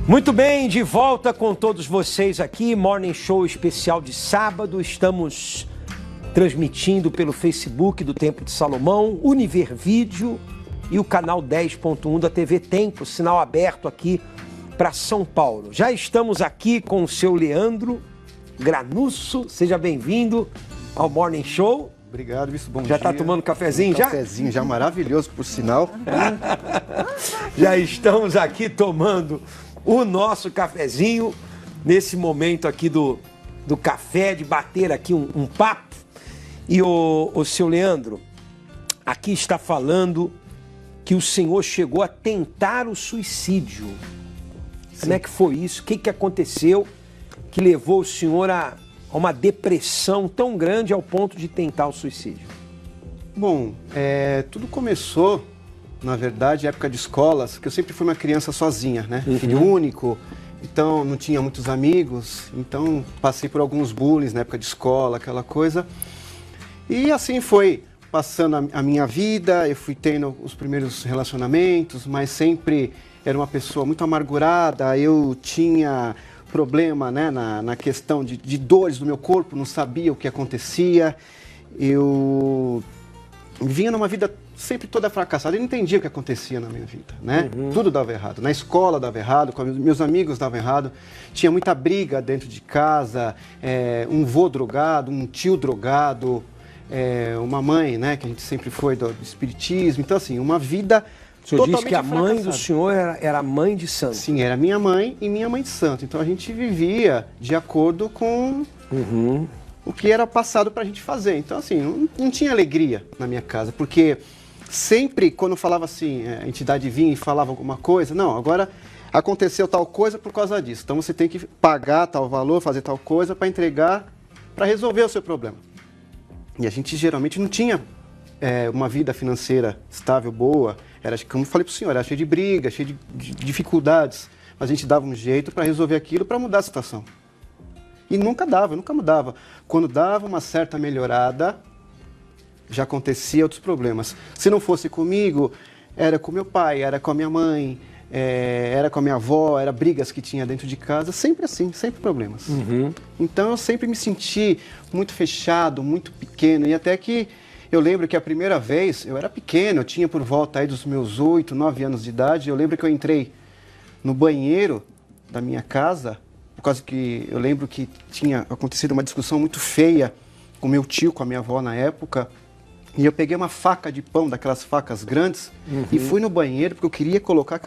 Muito bem, de volta com todos vocês aqui, Morning Show especial de sábado. Estamos transmitindo pelo Facebook do Templo de Salomão, Univer Vídeo e o canal 10.1 da TV Tempo, sinal aberto aqui para São Paulo. Já estamos aqui com o seu Leandro Granusso, seja bem-vindo ao Morning Show. Obrigado, Visto. Bom dia. Já está tomando cafezinho já? Cafezinho já maravilhoso, por sinal. Já estamos aqui tomando o nosso cafezinho, nesse momento aqui do café, de bater aqui um papo. E o seu Leandro, aqui está falando que o senhor chegou a tentar o suicídio. Sim. Como é que foi isso? O que aconteceu que levou o senhor a uma depressão tão grande ao ponto de tentar o suicídio? Bom, tudo começou, na verdade, época de escolas, que eu sempre fui uma criança sozinha, né? Filho único, então não tinha muitos amigos, então passei por alguns bullying na época de escola, aquela coisa. E assim foi passando a minha vida, eu fui tendo os primeiros relacionamentos, mas sempre era uma pessoa muito amargurada, eu tinha problema, né, na questão de dores do meu corpo, não sabia o que acontecia, eu vinha numa vida sempre toda fracassada, eu não entendia o que acontecia na minha vida, né? Tudo dava errado, na escola dava errado, com meus amigos dava errado, tinha muita briga dentro de casa, um vô drogado, um tio drogado, uma mãe, né, que a gente sempre foi do espiritismo, então assim, uma vida o senhor totalmente disse que a mãe fracassada. Do senhor era mãe de santo. Sim, era minha mãe e minha mãe de santo. Então a gente vivia de acordo com o que era passado pra gente fazer. Então assim, não tinha alegria na minha casa, porque sempre quando falava assim, a entidade vinha e falava alguma coisa, não, agora aconteceu tal coisa por causa disso. Então você tem que pagar tal valor, fazer tal coisa para entregar, para resolver o seu problema. E a gente geralmente não tinha uma vida financeira estável, boa. Era, como eu falei para o senhor, era cheio de briga, cheio de dificuldades. Mas a gente dava um jeito para resolver aquilo, para mudar a situação. E nunca mudava. Quando dava uma certa melhorada, já acontecia outros problemas. Se não fosse comigo, era com meu pai, era com a minha mãe, era com a minha avó, era brigas que tinha dentro de casa, sempre assim, sempre problemas. Então eu sempre me senti muito fechado, muito pequeno, e até que eu lembro que a primeira vez, eu era pequeno, eu tinha por volta aí dos meus 8, 9 anos de idade, eu lembro que eu entrei no banheiro da minha casa, por causa que eu lembro que tinha acontecido uma discussão muito feia com meu tio, com a minha avó na época, e eu peguei uma faca de pão, daquelas facas grandes, e fui no banheiro porque eu queria colocar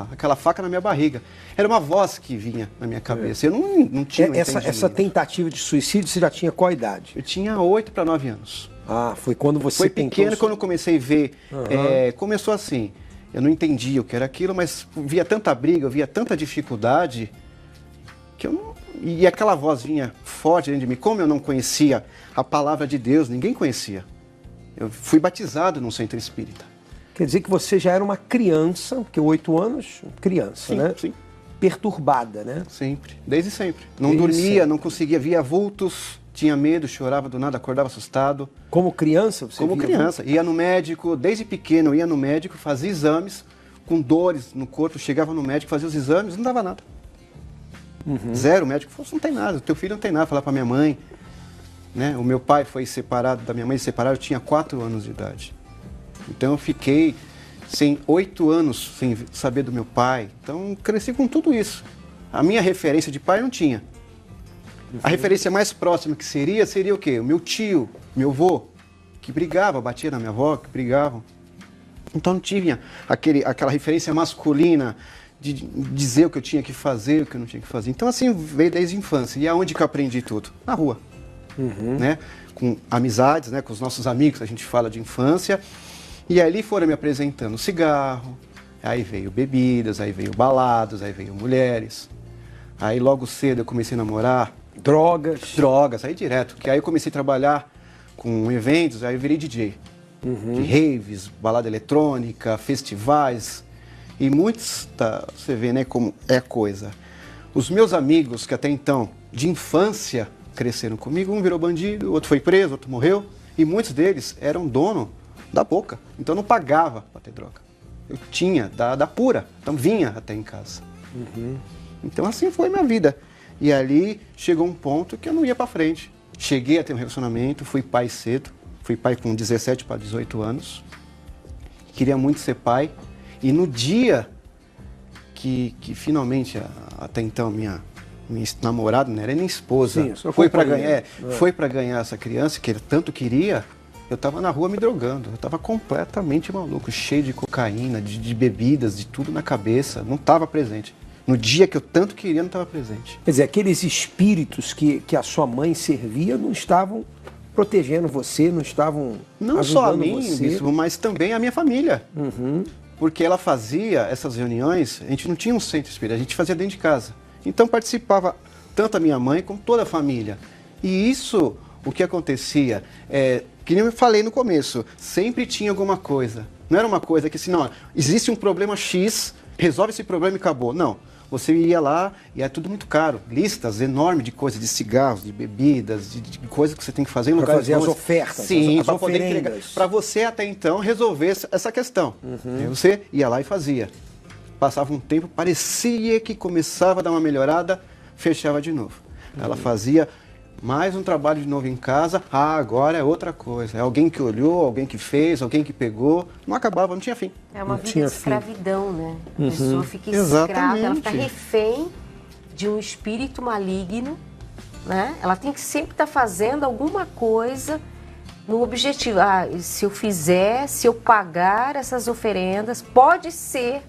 aquela faca na minha barriga. Era uma voz que vinha na minha cabeça, eu não tinha essa tentativa de suicídio, você já tinha qual idade? Eu tinha 8 para 9 anos. Ah, foi quando você Foi tentou... pequeno, quando eu comecei a ver, começou assim, eu não entendia o que era aquilo, mas via tanta briga, eu via tanta dificuldade, que eu não... E aquela voz vinha forte dentro de mim, como eu não conhecia a palavra de Deus, ninguém conhecia. Eu fui batizado num centro espírita. Quer dizer que você já era uma criança, porque 8 anos, criança, Sim, né? sim. Perturbada, né? Sempre, desde sempre. Não Desde dormia, sempre. não conseguia, via vultos, tinha medo, chorava do nada, acordava assustado. Como criança você Como via criança, ia no médico, desde pequeno eu ia no médico, fazia exames, com dores no corpo, chegava no médico, fazia os exames, não dava nada. Zero, o médico falou, não tem nada, teu filho não tem nada, falar pra minha mãe. Né? O meu pai foi separado da minha mãe, separado, eu tinha 4 anos de idade. Então eu fiquei 8 anos sem saber do meu pai, então cresci com tudo isso. A minha referência de pai eu não tinha. A referência mais próxima que seria o quê? O meu tio, meu avô, que brigava, batia na minha avó, que brigavam. Então não tinha aquela referência masculina de dizer o que eu tinha que fazer, o que eu não tinha que fazer. Então assim veio desde a infância. E aonde que eu aprendi tudo? Na rua. Né? Com amizades, né? Com os nossos amigos, a gente fala de infância. E ali foram me apresentando cigarro, aí veio bebidas, aí veio baladas, aí veio mulheres. Aí logo cedo eu comecei a namorar. Drogas, aí direto. Que aí eu comecei a trabalhar com eventos, aí eu virei DJ. De raves, balada eletrônica, festivais. E muitos, você vê, né, como é a coisa. Os meus amigos, que até então, de infância, cresceram comigo, um virou bandido, o outro foi preso, outro morreu. E muitos deles eram dono da boca. Então eu não pagava para ter droga. Eu tinha, da pura. Então vinha até em casa. Então assim foi minha vida. E ali chegou um ponto que eu não ia para frente. Cheguei a ter um relacionamento, fui pai cedo, fui pai com 17 para 18 anos. Queria muito ser pai. E no dia que finalmente, até então, minha namorada, não era nem esposa, Sim, foi para ganhar essa criança que ele tanto queria, eu estava na rua me drogando. Eu estava completamente maluco, cheio de cocaína, de bebidas, de tudo na cabeça. Não estava presente. No dia que eu tanto queria, não estava presente. Quer dizer, aqueles espíritos que a sua mãe servia não estavam protegendo você, não estavam não só a mim, você. Bispo, mas também a minha família. Porque ela fazia essas reuniões, a gente não tinha um centro espírita, a gente fazia dentro de casa. Então participava tanto a minha mãe como toda a família. E isso, o que acontecia, que nem eu falei no começo, sempre tinha alguma coisa. Não era uma coisa que assim, não, existe um problema X, resolve esse problema e acabou. Não. Você ia lá e é tudo muito caro. Listas enormes de coisas, de cigarros, de bebidas, de coisas que você tem que fazer em Para lugares fazer as ofertas, sim, as para poder entregar. oferendas. Para você até então resolver essa questão. Aí você ia lá e fazia. Passava um tempo, parecia que começava a dar uma melhorada, fechava de novo. Ela fazia mais um trabalho de novo em casa, agora é outra coisa. É alguém que olhou, alguém que fez, alguém que pegou. Não acabava, não tinha fim. É uma Não vida tinha de escravidão, né? A pessoa fica Exatamente. escrava, ela fica refém de um espírito maligno, né? Ela tem que sempre estar fazendo alguma coisa no objetivo. Ah, se eu fizer, se eu pagar essas oferendas, pode ser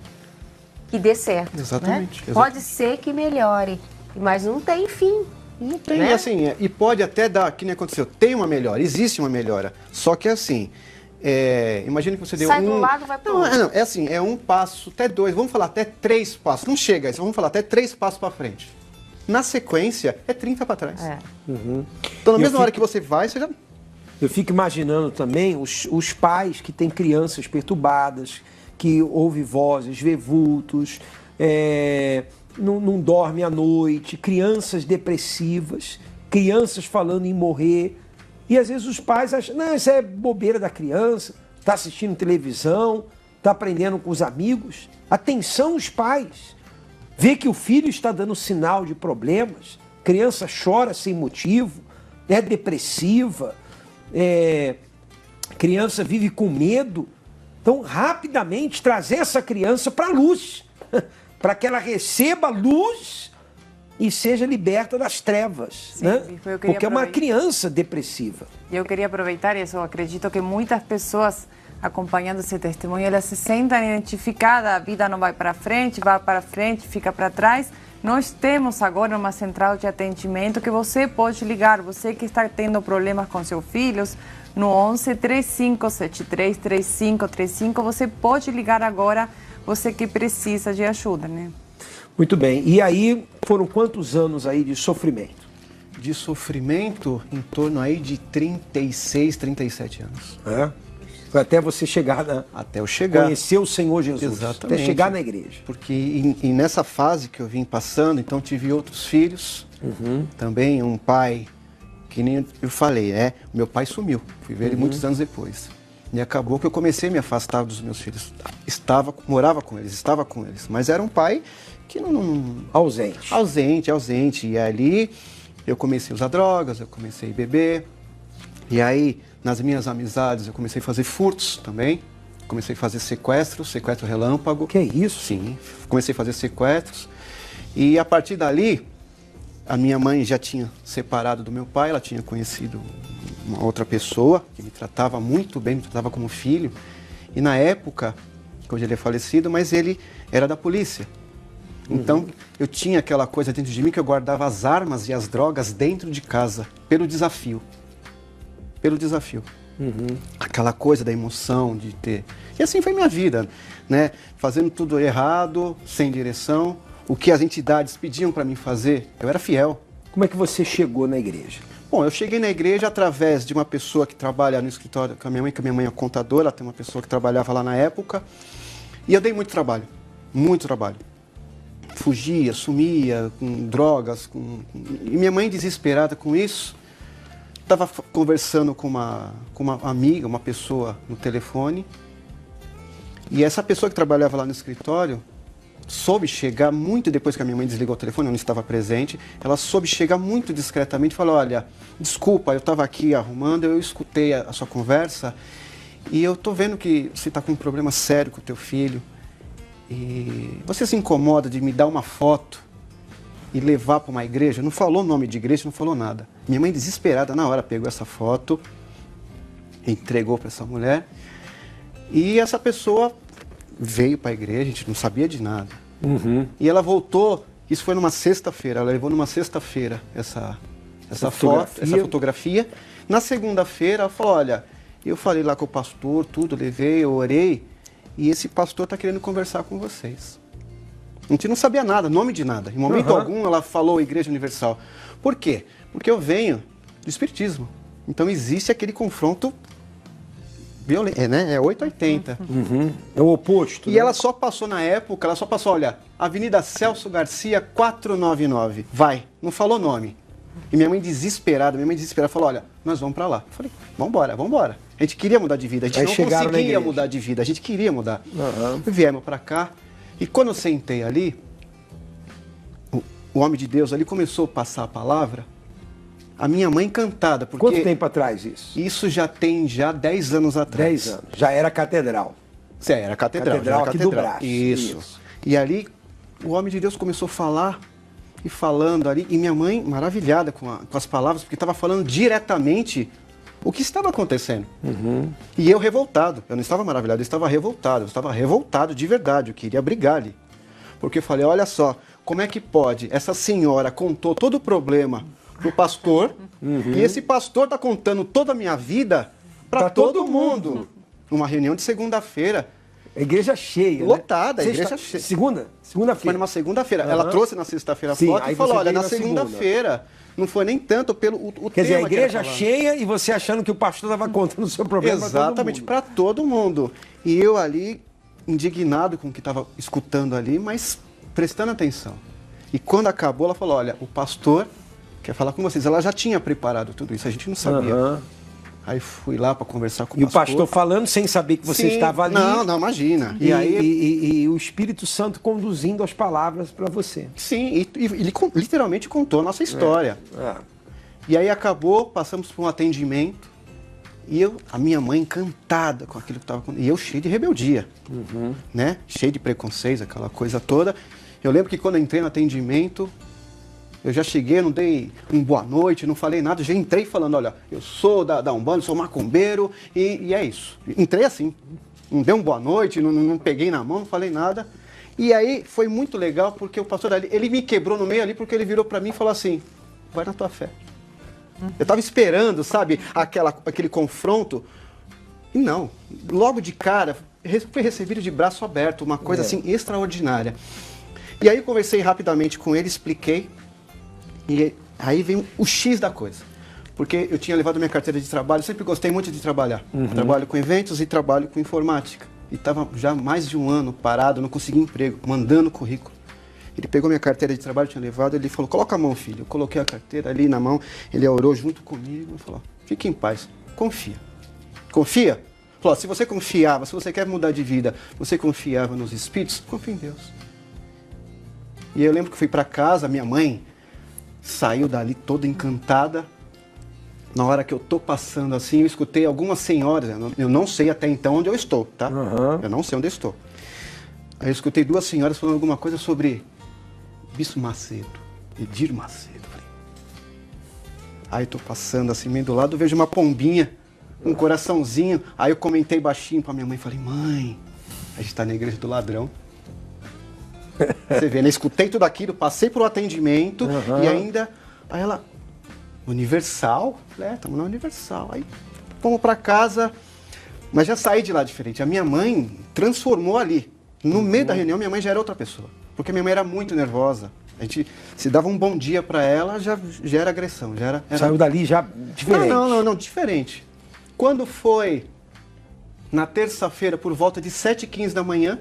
que dê certo. Exatamente. Né? Pode ser que melhore, mas não tem fim. Não tem, Né? assim, e pode até dar, que nem aconteceu, tem uma melhora, existe uma melhora. Só que assim, imagina que você deu Sai de um lado, vai pro outro. Não, é assim, é um passo, até dois, vamos falar até 3 passos. Não chega a isso, vamos falar até 3 passos para frente. Na sequência, é 30 para trás. Então, na mesma hora que você vai, você já... Eu fico imaginando também os pais que têm crianças perturbadas, que ouvem vozes, vê vultos, não dorme à noite, crianças depressivas, crianças falando em morrer. E às vezes os pais acham, não, isso é bobeira da criança, está assistindo televisão, está aprendendo com os amigos. Atenção os pais, vê que o filho está dando sinal de problemas, criança chora sem motivo, é depressiva, criança vive com medo. Então, rapidamente trazer essa criança para a luz, para que ela receba luz e seja liberta das trevas. Sim, né? Porque é uma aproveitar. criança depressiva. Eu queria aproveitar isso. Eu acredito que muitas pessoas acompanhando esse testemunho, elas se sentem identificadas. A vida não vai para frente, fica para trás. Nós temos agora uma central de atendimento que você pode ligar. Você que está tendo problemas com seus filhos, no 11 3573 3535, você pode ligar agora, você que precisa de ajuda, né? Muito bem. E aí, foram quantos anos aí de sofrimento? De sofrimento, em torno aí de 36, 37 anos. Foi até você chegar Até eu chegar. conhecer o Senhor Jesus. Exatamente. Até chegar na igreja. Porque e nessa fase que eu vim passando, então tive outros filhos, também um pai, que nem eu falei, meu pai sumiu, fui ver ele muitos anos depois. E acabou que eu comecei a me afastar dos meus filhos. Morava com eles, estava com eles, mas era um pai que não... Ausente. E ali eu comecei a usar drogas, eu comecei a beber. E aí, nas minhas amizades, eu comecei a fazer furtos também. Comecei a fazer sequestro relâmpago. Que é isso? Sim, comecei a fazer sequestros. E a partir dali, a minha mãe já tinha separado do meu pai, ela tinha conhecido uma outra pessoa que me tratava muito bem, me tratava como filho. E na época, que hoje ele é falecido, mas ele era da polícia. Então, eu tinha aquela coisa dentro de mim que eu guardava as armas e as drogas dentro de casa, pelo desafio. Aquela coisa da emoção de ter... E assim foi minha vida, né? Fazendo tudo errado, sem direção. O que as entidades pediam para mim fazer, eu era fiel. Como é que você chegou na igreja? Bom, eu cheguei na igreja através de uma pessoa que trabalha no escritório com a minha mãe, que a minha mãe é contadora, tem uma pessoa que trabalhava lá na época. E eu dei muito trabalho. Fugia, sumia com drogas. E minha mãe, desesperada com isso, estava conversando com uma amiga, uma pessoa no telefone. E essa pessoa que trabalhava lá no escritório soube chegar muito depois que a minha mãe desligou o telefone, eu não estava presente, ela soube chegar muito discretamente e falou, olha, desculpa, eu estava aqui arrumando, eu escutei a sua conversa e eu estou vendo que você está com um problema sério com o teu filho e você se incomoda de me dar uma foto e levar para uma igreja? Não falou nome de igreja, não falou nada. Minha mãe, desesperada, na hora pegou essa foto, entregou para essa mulher e essa pessoa veio para a igreja, a gente não sabia de nada. E ela voltou, isso foi numa sexta-feira, ela levou numa sexta-feira essa fotografia. Na segunda-feira ela falou, olha, eu falei lá com o pastor, tudo, levei, eu orei, e esse pastor está querendo conversar com vocês. A gente não sabia nada, nome de nada. Em momento algum ela falou Igreja Universal. Por quê? Porque eu venho do Espiritismo. Então existe aquele confronto violento, né? É 880. É o oposto. E né? ela só passou na época, olha, Avenida Celso Garcia, 499. Vai. Não falou nome. E minha mãe desesperada falou, olha, nós vamos pra lá. Eu falei, vambora. A gente queria mudar de vida, a gente não conseguia mudar de vida, a gente queria mudar. Viemos pra cá, e quando eu sentei ali, o homem de Deus ali começou a passar a palavra, a minha mãe encantada, porque... Quanto tempo atrás isso? Isso já tem 10 anos atrás. 10 anos. Já era catedral. Era catedral. Catedral aqui do Brás. Isso. E ali, o homem de Deus começou a falar, e falando ali, e minha mãe maravilhada com as palavras, porque estava falando diretamente o que estava acontecendo. E eu revoltado, eu não estava maravilhado, eu estava revoltado de verdade, eu queria brigar ali. Porque eu falei, olha só, como é que pode? Essa senhora contou todo o problema pro pastor, e esse pastor está contando toda a minha vida para todo mundo. Numa reunião de segunda-feira. A igreja cheia, lotada, né? A igreja cheia. Segunda-feira. Foi numa segunda-feira. Ela trouxe na sexta-feira a Sim, foto aí e falou, você olha, veio na segunda-feira, não foi nem tanto pelo o Quer dizer, a tema que era igreja falado. cheia e você achando que o pastor estava contando o seu problema Exatamente, para todo mundo. E eu ali, indignado com o que estava escutando ali, mas prestando atenção. E quando acabou, ela falou, olha, o pastor quer falar com vocês. Ela já tinha preparado tudo isso, a gente não sabia. Aí fui lá para conversar com o pastor. E o pastor falando sem saber que você estava ali. Não, imagina. E o Espírito Santo conduzindo as palavras para você. Sim, e ele literalmente contou a nossa história. E aí acabou, passamos por um atendimento, e a minha mãe encantada com aquilo que estava acontecendo. E eu cheio de rebeldia, né? Cheio de preconceitos, aquela coisa toda. Eu lembro que quando eu entrei no atendimento, eu já cheguei, não dei um boa noite, não falei nada, já entrei falando, olha, eu sou da Umbanda, sou macumbeiro, e é isso. Entrei assim, não dei um boa noite, não peguei na mão, não falei nada. E aí foi muito legal, porque o pastor ali, ele me quebrou no meio ali, porque ele virou para mim e falou assim, vai na tua fé. Eu estava esperando, sabe, aquele confronto, e não, logo de cara, fui recebido de braço aberto, uma coisa assim extraordinária. E aí eu conversei rapidamente com ele, expliquei, e aí vem o X da coisa. Porque eu tinha levado minha carteira de trabalho, sempre gostei muito de trabalhar. Trabalho com eventos e trabalho com informática. E estava já mais de um ano parado, não conseguia emprego, mandando currículo. Ele pegou minha carteira de trabalho, tinha levado, ele falou, coloca a mão, filho. Eu coloquei a carteira ali na mão, ele orou junto comigo e falou, fique em paz, confia. Confia? Falou, se você confiava, se você quer mudar de vida, você confiava nos espíritos, confia em Deus. E eu lembro que fui para casa, minha mãe saiu dali toda encantada. Na hora que eu tô passando assim, eu escutei algumas senhoras, eu não sei até então onde eu estou, tá? Eu não sei onde eu estou. Aí eu escutei duas senhoras falando alguma coisa sobre Bispo Macedo, Edir Macedo. Aí eu tô passando assim, meio do lado, eu vejo uma pombinha, um coraçãozinho. Aí eu comentei baixinho pra minha mãe, falei, mãe, a gente tá na igreja do ladrão. Você vê, né? Escutei tudo aquilo, passei pro atendimento e ainda... Aí ela, Universal? Falei, estamos na Universal. Aí fomos pra casa, mas já saí de lá diferente. A minha mãe transformou ali. No meio da reunião, minha mãe já era outra pessoa. Porque minha mãe era muito nervosa. A gente se dava um bom dia pra ela, já era agressão. Já era... Saiu dali já diferente. Não, diferente. Quando foi na terça-feira, por volta de 7h15 da manhã,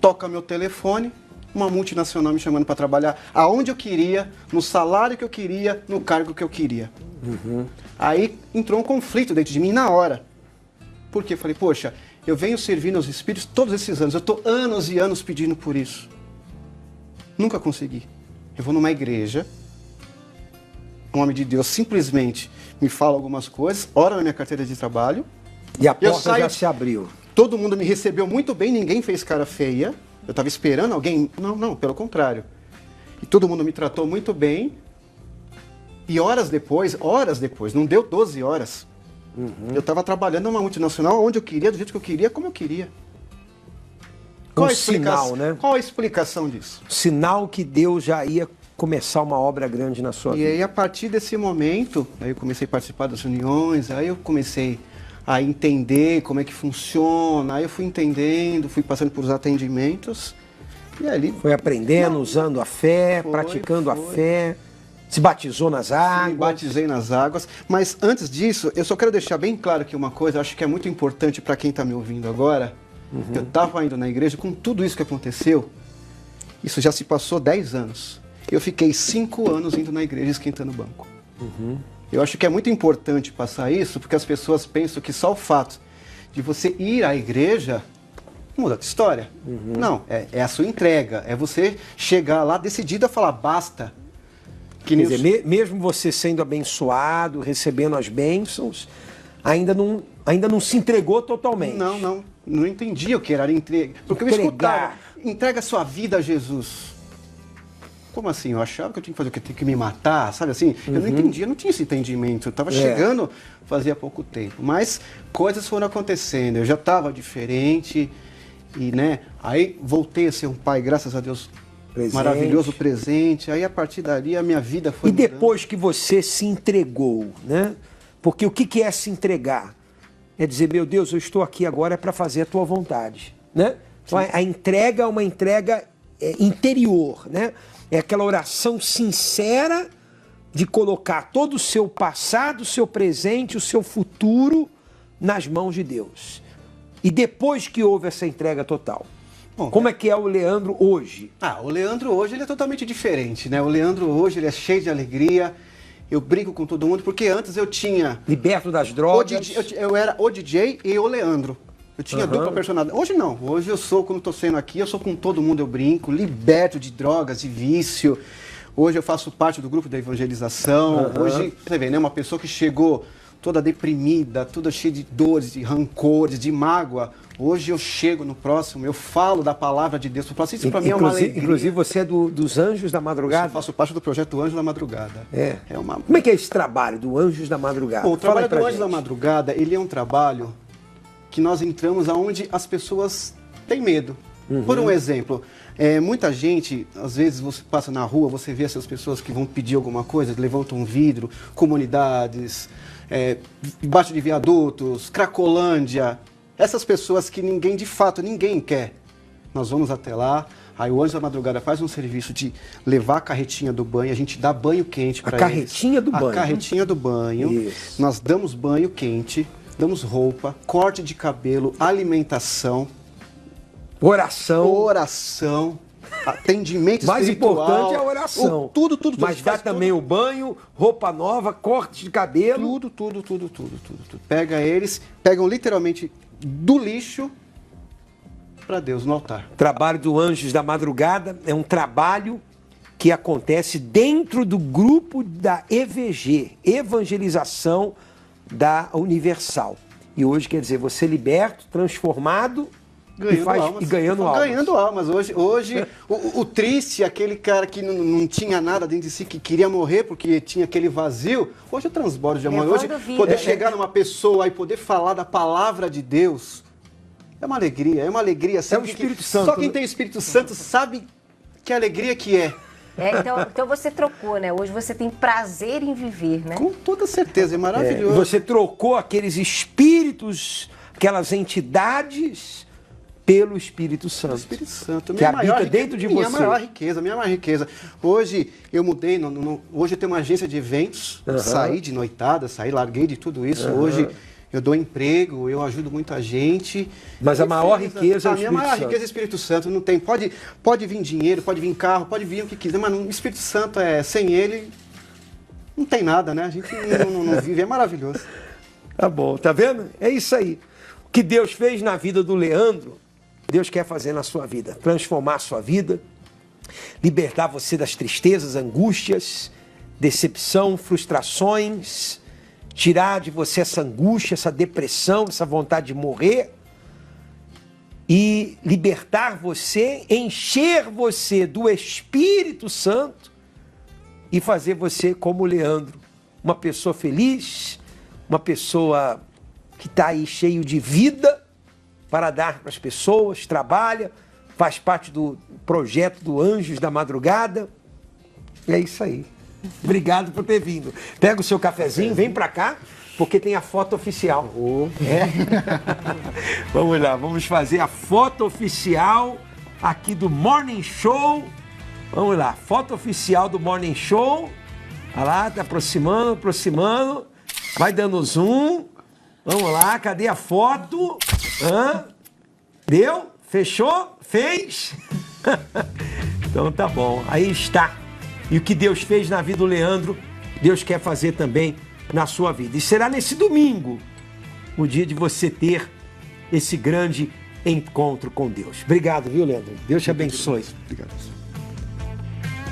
toca meu telefone, uma multinacional me chamando para trabalhar aonde eu queria, no salário que eu queria, no cargo que eu queria. Aí entrou um conflito dentro de mim na hora. Por quê? Eu falei, poxa, eu venho servindo aos espíritos todos esses anos, eu estou anos e anos pedindo por isso. Nunca consegui. Eu vou numa igreja, um homem de Deus simplesmente me fala algumas coisas, ora na minha carteira de trabalho. E a porta saio, já se abriu. Todo mundo me recebeu muito bem, ninguém fez cara feia. Eu estava esperando alguém... Não, pelo contrário. E todo mundo me tratou muito bem. E horas depois, não deu 12 horas, eu estava trabalhando numa multinacional onde eu queria, do jeito que eu queria, como eu queria. Sinal, né? Qual a explicação disso? Sinal que Deus já ia começar uma obra grande na sua vida. E aí, a partir desse momento, aí eu comecei a participar das reuniões, aí eu comecei a entender como é que funciona, aí eu fui entendendo, fui passando por os atendimentos, e ali... Foi aprendendo, usando a fé, praticando a fé, se batizou nas águas. Me batizei nas águas, mas antes disso, eu só quero deixar bem claro aqui uma coisa, acho que é muito importante para quem está me ouvindo agora. Eu estava indo na igreja, com tudo isso que aconteceu, isso já se passou 10 anos. Eu fiquei 5 anos indo na igreja esquentando o banco. Eu acho que é muito importante passar isso, porque as pessoas pensam que só o fato de você ir à igreja muda a tua história. Não, é a sua entrega, é você chegar lá decidido a falar basta. Quer dizer, mesmo você sendo abençoado, recebendo as bênçãos, ainda não se entregou totalmente. Não entendi o que era entrega. Porque eu escutava, entrega a sua vida a Jesus. Como assim? Eu achava que eu tinha que fazer o que? Tinha que me matar, sabe assim? Eu não entendia, não tinha esse entendimento. Eu estava chegando fazia pouco tempo. Mas coisas foram acontecendo, eu já estava diferente. E, né, aí voltei a ser um pai, graças a Deus, maravilhoso, presente. Aí, a partir dali, a minha vida foi mudando. Depois que você se entregou, né? Porque o que é se entregar? É dizer, meu Deus, eu estou aqui agora para fazer a tua vontade, né? Então, a entrega é uma entrega interior, né? É aquela oração sincera de colocar todo o seu passado, o seu presente, o seu futuro nas mãos de Deus. E depois que houve essa entrega total, como é que é o Leandro hoje? O Leandro hoje ele é totalmente diferente, né? O Leandro hoje ele é cheio de alegria, eu brinco com todo mundo, porque antes eu tinha... Liberto das drogas. Eu era o DJ e o Leandro. Eu tinha dupla personalidade. Hoje não. Hoje eu sou, quando estou sendo aqui, eu sou com todo mundo, eu brinco, liberto de drogas, de vício. Hoje eu faço parte do grupo da evangelização. Hoje, você vê, né? Uma pessoa que chegou toda deprimida, toda cheia de dores, de rancores, de mágoa. Hoje eu chego no próximo, eu falo da palavra de Deus. Isso para mim é uma alegria. Inclusive você é dos Anjos da Madrugada? Eu faço parte do projeto Anjos da Madrugada. Como é que é esse trabalho do Anjos da Madrugada? Bom, o trabalho do Anjos da Madrugada, ele é um trabalho que nós entramos aonde as pessoas têm medo. Por um exemplo, muita gente, às vezes você passa na rua, você vê essas pessoas que vão pedir alguma coisa, levantam um vidro, comunidades, debaixo de viadutos, Cracolândia, essas pessoas que ninguém quer. Nós vamos até lá, aí o Anjo da Madrugada faz um serviço de levar a carretinha do banho, a gente dá banho quente para eles. A carretinha do banho? A carretinha do banho. Isso. Nós damos banho quente, damos roupa, corte de cabelo, alimentação. Oração. Atendimento mais espiritual. Mais importante é a oração. Tudo. Mas dá também o banho, roupa nova, corte de cabelo. Tudo. Pega eles, pegam literalmente do lixo para Deus no altar. O trabalho do Anjos da Madrugada é um trabalho que acontece dentro do grupo da EVG, Evangelização da Universal. E hoje, quer dizer, você liberto, transformado ganhando almas. Ganhando almas. Hoje o triste, aquele cara que não tinha nada dentro de si, que queria morrer porque tinha aquele vazio, hoje eu transbordo de amor. Hoje poder chegar numa pessoa e poder falar da palavra de Deus é uma alegria. Assim, é o Espírito Santo. Só quem tem o Espírito Santo sabe que alegria que é. Então você trocou, né? Hoje você tem prazer em viver, né? Com toda certeza, é maravilhoso. Você trocou aqueles espíritos, aquelas entidades pelo Espírito Santo. Espírito Santo. Que habita dentro de você. Minha maior riqueza. Hoje eu mudei, hoje eu tenho uma agência de eventos, saí de noitada, larguei de tudo isso. Hoje eu dou emprego, eu ajudo muita gente. Mas a maior riqueza é o Espírito Santo. A minha maior riqueza é o Espírito Santo. Não tem, pode vir dinheiro, pode vir carro, pode vir o que quiser, mas o Espírito Santo, sem ele, não tem nada, né? A gente não vive, é maravilhoso. Tá bom, tá vendo? É isso aí. O que Deus fez na vida do Leandro, Deus quer fazer na sua vida. Transformar a sua vida, libertar você das tristezas, angústias, decepção, frustrações, tirar de você essa angústia, essa depressão, essa vontade de morrer e libertar você, encher você do Espírito Santo e fazer você como Leandro, uma pessoa feliz, uma pessoa que está aí cheio de vida para dar para as pessoas, trabalha, faz parte do projeto do Anjos da Madrugada. É isso aí. Obrigado por ter vindo. Pega o seu cafezinho, vem para cá, porque tem a foto oficial. É? Vamos lá, vamos fazer a foto oficial aqui do Morning Show. Vamos lá, foto oficial do Morning Show. Olha lá, tá aproximando, aproximando. Vai dando zoom. Vamos lá, cadê a foto? Deu? Fechou? Fez? Então tá bom, aí está. E o que Deus fez na vida do Leandro, Deus quer fazer também na sua vida. E será nesse domingo, o dia de você ter esse grande encontro com Deus. Obrigado, viu, Leandro? Deus te abençoe. Obrigado.